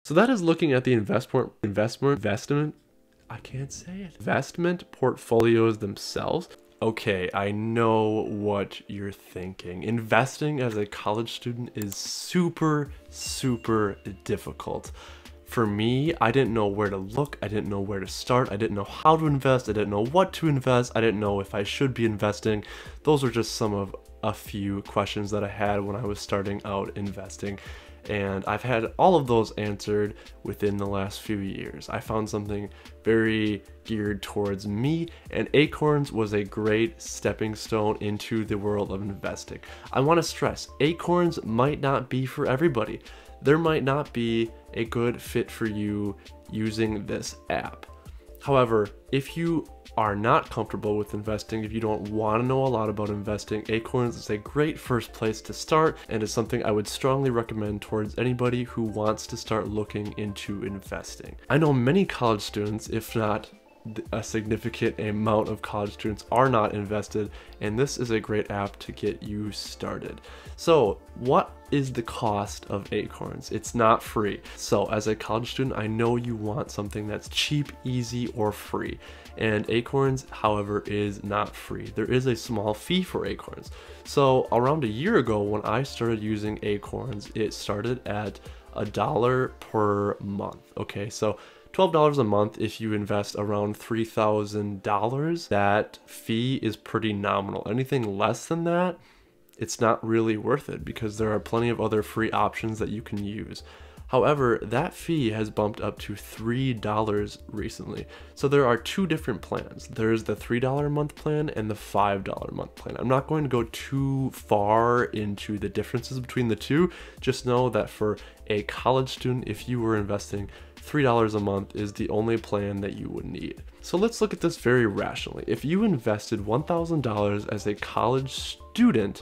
So that is looking at the investment portfolios themselves. Okay, I know what you're thinking. Investing as a college student is super difficult. For me, I didn't know where to look, I didn't know where to start, I didn't know how to invest, I didn't know what to invest, I didn't know if I should be investing. Those are just some of a few questions that I had when I was starting out investing. And I've had all of those answered within the last few years. I found something very geared towards me, and Acorns was a great stepping stone into the world of investing. I want to stress, Acorns might not be for everybody. There might not be a good fit for you using this app. However, if you are not comfortable with investing, if you don't want to know a lot about investing, Acorns is a great first place to start, and is something I would strongly recommend towards anybody who wants to start looking into investing. I know many college students, if not a significant amount of college students, are not invested, and this is a great app to get you started. So what is the cost of Acorns? It's not free. So as a college student, I know you want something that's cheap, easy, or free. And Acorns, however, is not free. There is a small fee for Acorns. So around a year ago, when I started using Acorns, it started at $1 per month. Okay, so $12 a month if you invest around $3,000. That fee is pretty nominal. Anything less than that, it's not really worth it because there are plenty of other free options that you can use. However, that fee has bumped up to $3 recently. So there are two different plans. There's the $3 a month plan and the $5 a month plan. I'm not going to go too far into the differences between the two. Just know that for a college student, if you were investing, $3 a month is the only plan that you would need. So let's look at this very rationally. If you invested $1,000 as a college student,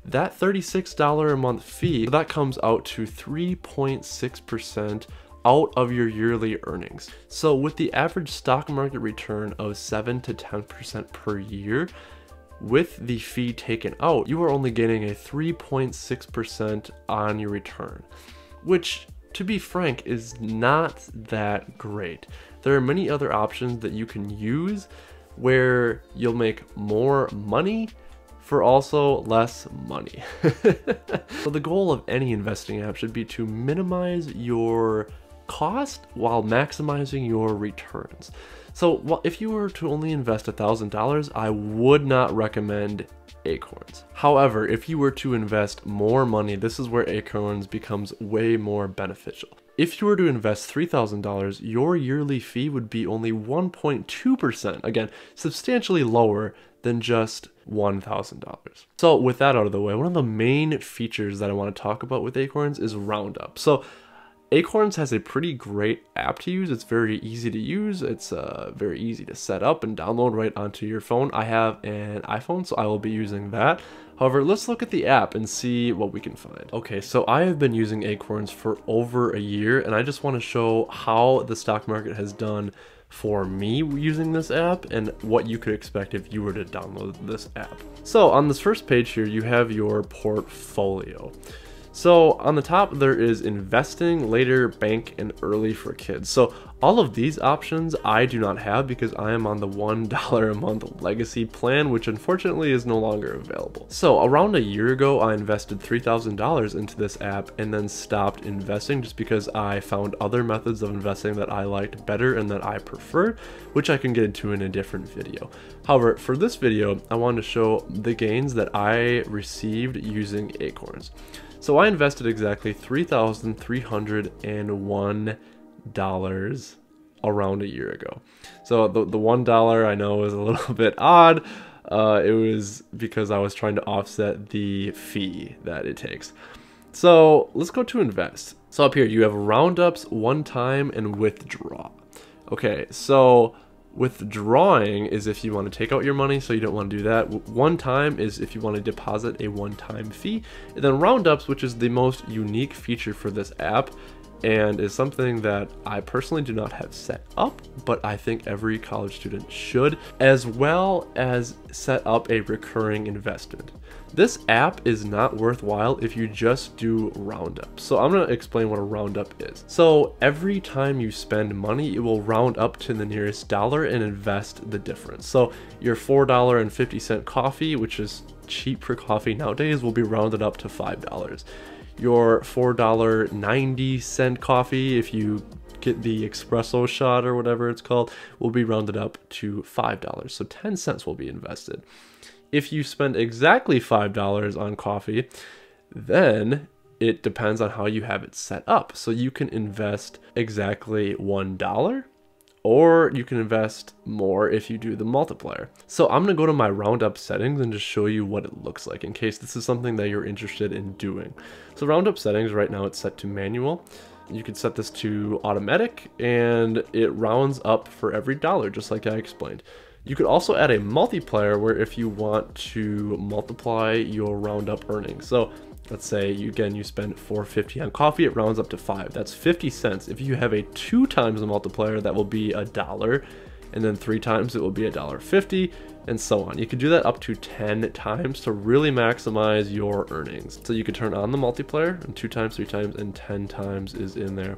that $36 a month fee, that comes out to 3.6% out of your yearly earnings. So with the average stock market return of 7 to 10% per year, with the fee taken out, you are only getting a 3.6% on your return, which, to be frank, is not that great. There are many other options that you can use where you'll make more money for also less money. So the goal of any investing app should be to minimize your cost while maximizing your returns. So if you were to only invest $1,000, I would not recommend Acorns. However, if you were to invest more money, this is where Acorns becomes way more beneficial. If you were to invest $3,000, your yearly fee would be only 1.2%. Again, substantially lower than just $1,000. So with that out of the way, one of the main features that I want to talk about with Acorns is Roundup. So Acorns has a pretty great app to use. It's very easy to use. It's very easy to set up and download right onto your phone. I have an iPhone, so I will be using that. However, let's look at the app and see what we can find. Okay, so I have been using Acorns for over a year, and I just want to show how the stock market has done for me using this app and what you could expect if you were to download this app. So on this first page here, you have your portfolio. So on the top, there is investing, later, bank, and early for kids. So all of these options I do not have because I am on the $1 a month legacy plan, which unfortunately is no longer available. So around a year ago, I invested $3,000 into this app and then stopped investing just because I found other methods of investing that I liked better and that I prefer, which I can get into in a different video. However, for this video, I wanted to show the gains that I received using Acorns. So I invested exactly $3,301 around a year ago. So the $1 I know is a little bit odd. It was because I was trying to offset the fee that it takes. So let's go to invest. So up here you have roundups, one time, and withdraw. Okay, so withdrawing is if you want to take out your money, so you don't want to do that. One time is if you want to deposit a one-time fee. And then roundups, which is the most unique feature for this app, and is something that I personally do not have set up, but I think every college student should, as well as set up a recurring investment. This app is not worthwhile if you just do roundup. So I'm going to explain what a roundup is. So every time you spend money, it will round up to the nearest dollar and invest the difference. So your $4.50 coffee, which is cheap for coffee nowadays, will be rounded up to $5. Your $4.90 coffee, if you get the espresso shot or whatever it's called, will be rounded up to $5. So 10 cents will be invested. If you spend exactly $5 on coffee, then it depends on how you have it set up. So you can invest exactly $1, or you can invest more if you do the multiplier. So I'm gonna go to my roundup settings and just show you what it looks like in case this is something that you're interested in doing. So roundup settings, right now it's set to manual. You can set this to automatic and it rounds up for every dollar, just like I explained. You could also add a multiplier where if you want to multiply your roundup earnings. So let's say you spend $4.50 on coffee, it rounds up to 5. That's 50 cents. If you have a 2 times the multiplier, that will be $1, and then 3 times it will be $1.50, and so on. You could do that up to 10 times to really maximize your earnings. So you could turn on the multiplier, and 2 times, 3 times, and 10 times is in there.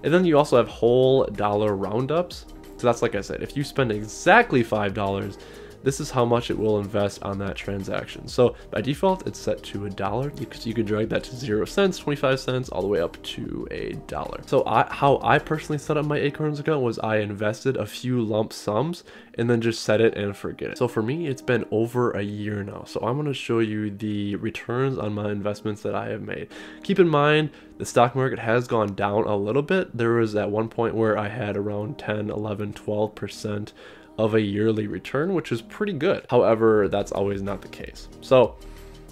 And then you also have whole dollar roundups. So that's, like I said, if you spend exactly $5, this is how much it will invest on that transaction. So by default, it's set to $1. You could drag that to 0 cents, 25 cents, all the way up to $1. So how I personally set up my Acorns account was I invested a few lump sums and then just set it and forget it. So for me, it's been over a year now. So I'm gonna show you the returns on my investments that I have made. Keep in mind, the stock market has gone down a little bit. There was at one point where I had around 10, 11, 12% of a yearly return, which is pretty good. However, that's always not the case. So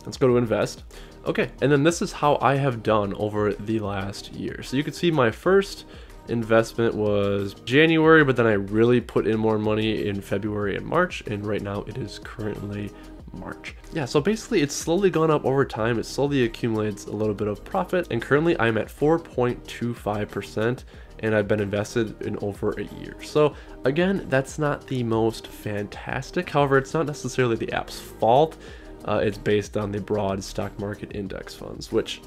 let's go to invest. Okay, and then this is how I have done over the last year. So you can see my first investment was January, but then I really put in more money in February and March, and right now it is currently March. Yeah, so basically it's slowly gone up over time. It slowly accumulates a little bit of profit, and currently I'm at 4.25%, and I've been invested in over a year. So again, that's not the most fantastic. However, it's not necessarily the app's fault. It's based on the broad stock market index funds, which,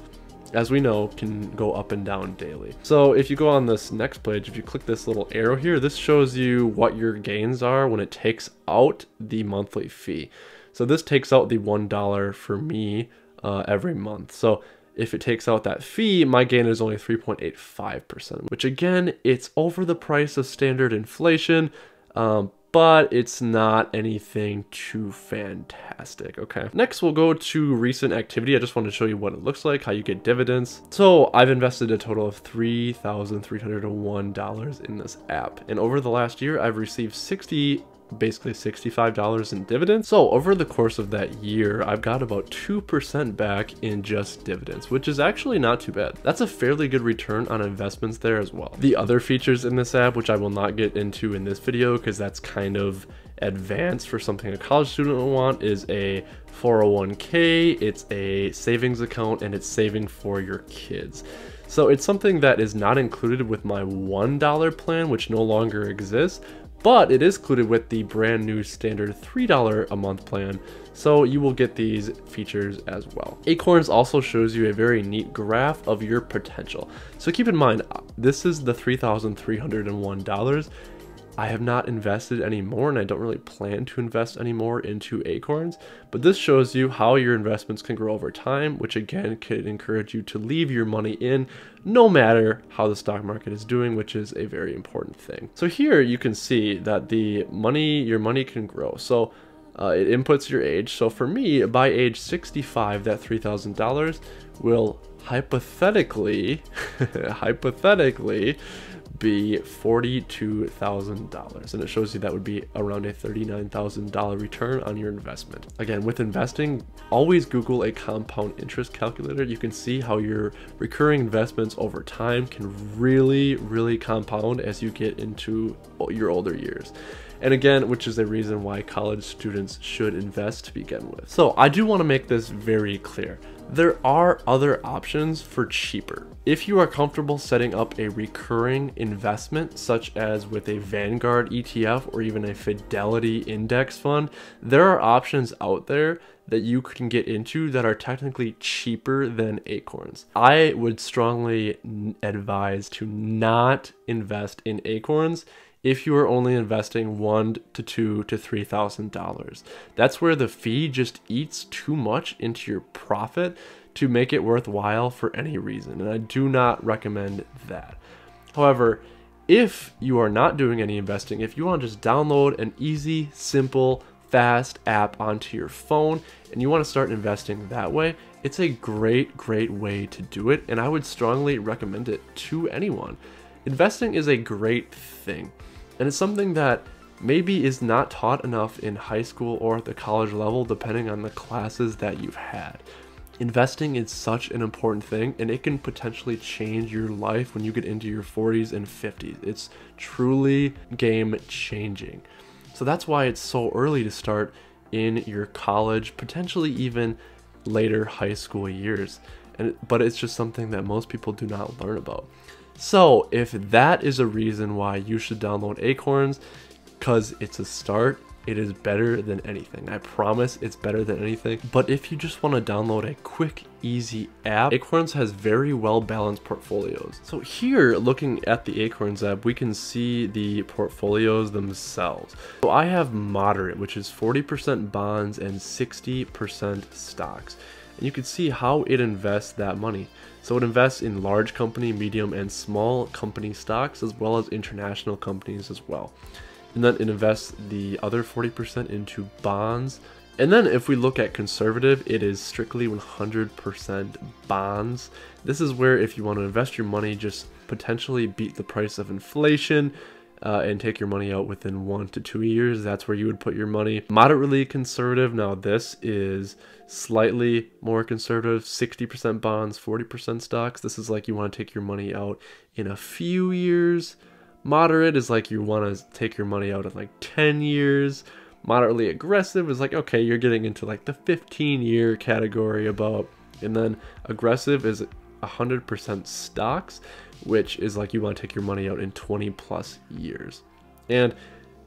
as we know, can go up and down daily. So if you go on this next page, if you click this little arrow here, this shows you what your gains are when it takes out the monthly fee. So this takes out the $1 for me every month. So if it takes out that fee, my gain is only 3.85%, which again, it's over the price of standard inflation, but it's not anything too fantastic, okay? Next, we'll go to recent activity. I just want to show you what it looks like, how you get dividends. So I've invested a total of $3,301 in this app. And over the last year, I've received basically $65 in dividends. So over the course of that year, I've got about 2% back in just dividends, which is actually not too bad. That's a fairly good return on investments there as well. The other features in this app, which I will not get into in this video because that's kind of advanced for something a college student will want, is a 401k, it's a savings account, and it's saving for your kids. So it's something that is not included with my $1 plan, which no longer exists, but it is included with the brand new standard $3 a month plan, so you will get these features as well. Acorns also shows you a very neat graph of your potential. So keep in mind, this is the $3,301. I have not invested any more, and I don't really plan to invest any more into Acorns, but this shows you how your investments can grow over time, which again could encourage you to leave your money in no matter how the stock market is doing, which is a very important thing. So here you can see that your money can grow. So it inputs your age. So for me, by age 65, that $3,000 will hypothetically be $42,000, and it shows you that would be around a $39,000 return on your investment. Again, with investing, always Google a compound interest calculator. You can see how your recurring investments over time can really compound as you get into your older years. And again, which is the reason why college students should invest to begin with. So I do want to make this very clear. There are other options for cheaper. If you are comfortable setting up a recurring investment, such as with a Vanguard ETF or even a Fidelity index fund, there are options out there that you can get into that are technically cheaper than Acorns. I would strongly advise to not invest in Acorns if you are only investing $1,000 to $2,000 to $3,000. That's where the fee just eats too much into your profit to make it worthwhile for any reason, and I do not recommend that. However, if you are not doing any investing, if you want to just download an easy, simple, fast app onto your phone and you want to start investing that way, it's a great way to do it, and I would strongly recommend it to anyone. Investing is a great thing, and it's something that maybe is not taught enough in high school or at the college level, depending on the classes that you've had. Investing is such an important thing, and it can potentially change your life when you get into your 40s and 50s. It's truly game changing. So that's why it's so early to start in your college, potentially even later high school years. But it's just something that most people do not learn about. So if that is a reason why you should download Acorns, because it's a start, it is better than anything. I promise it's better than anything. But if you just want to download a quick, easy app, Acorns has very well balanced portfolios. So here, looking at the Acorns app, we can see the portfolios themselves. So I have moderate, which is 40% bonds and 60% stocks. And you can see how it invests that money. So it invests in large company, medium, and small company stocks, as well as international companies as well. And then it invests the other 40% into bonds. And then if we look at conservative, it is strictly 100% bonds. This is where if you want to invest your money, just potentially beat the price of inflation and take your money out within 1 to 2 years, that's where you would put your money. Moderately conservative, now this is slightly more conservative, 60% bonds, 40% stocks. This is like you want to take your money out in a few years. Moderate is like you want to take your money out in like 10 years. Moderately aggressive is like, okay, you're getting into like the 15-year category about. And then aggressive is 100% stocks, which is like you want to take your money out in 20 plus years. And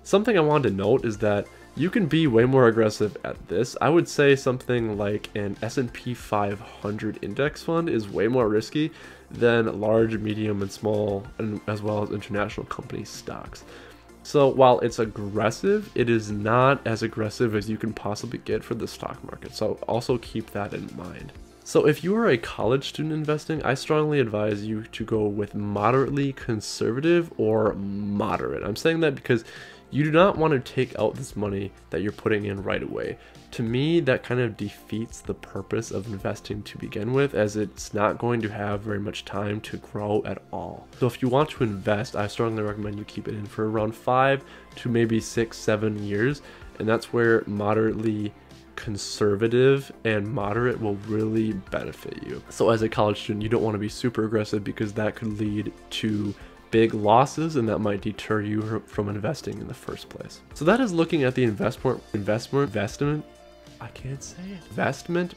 something I wanted to note is that you can be way more aggressive at this. I would say something like an S&P 500 index fund is way more risky than large, medium, and small, and as well as international company stocks. So while it's aggressive, it is not as aggressive as you can possibly get for the stock market. So also keep that in mind. So if you are a college student investing, I strongly advise you to go with moderately conservative or moderate. I'm saying that because you do not want to take out this money that you're putting in right away. To me, that kind of defeats the purpose of investing to begin with, as it's not going to have very much time to grow at all. So if you want to invest, I strongly recommend you keep it in for around 5 to maybe 6, 7 years. And that's where moderately conservative and moderate will really benefit you. So as a college student, you don't want to be super aggressive because that could lead to big losses, and that might deter you from investing in the first place. So that is looking at the investment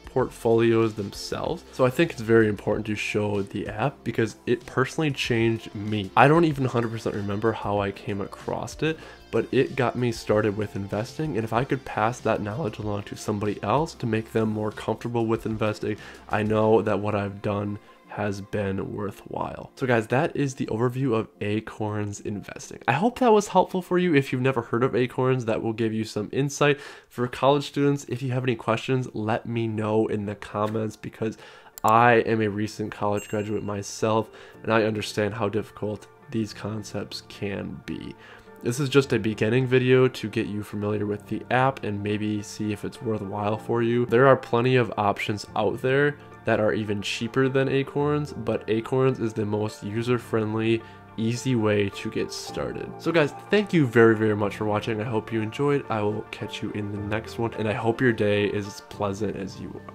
portfolios themselves. So I think it's very important to show the app because it personally changed me. I don't even 100% remember how I came across it, but it got me started with investing. And if I could pass that knowledge along to somebody else to make them more comfortable with investing, I know that what I've done has been worthwhile. So guys, that is the overview of Acorns investing. I hope that was helpful for you. If you've never heard of Acorns, that will give you some insight. For college students, if you have any questions, let me know in the comments, because I am a recent college graduate myself and I understand how difficult these concepts can be. This is just a beginning video to get you familiar with the app and maybe see if it's worthwhile for you. There are plenty of options out there that are even cheaper than Acorns, but Acorns is the most user-friendly, easy way to get started. So guys, thank you very much for watching. I hope you enjoyed. I will catch you in the next one, and I hope your day is as pleasant as you are.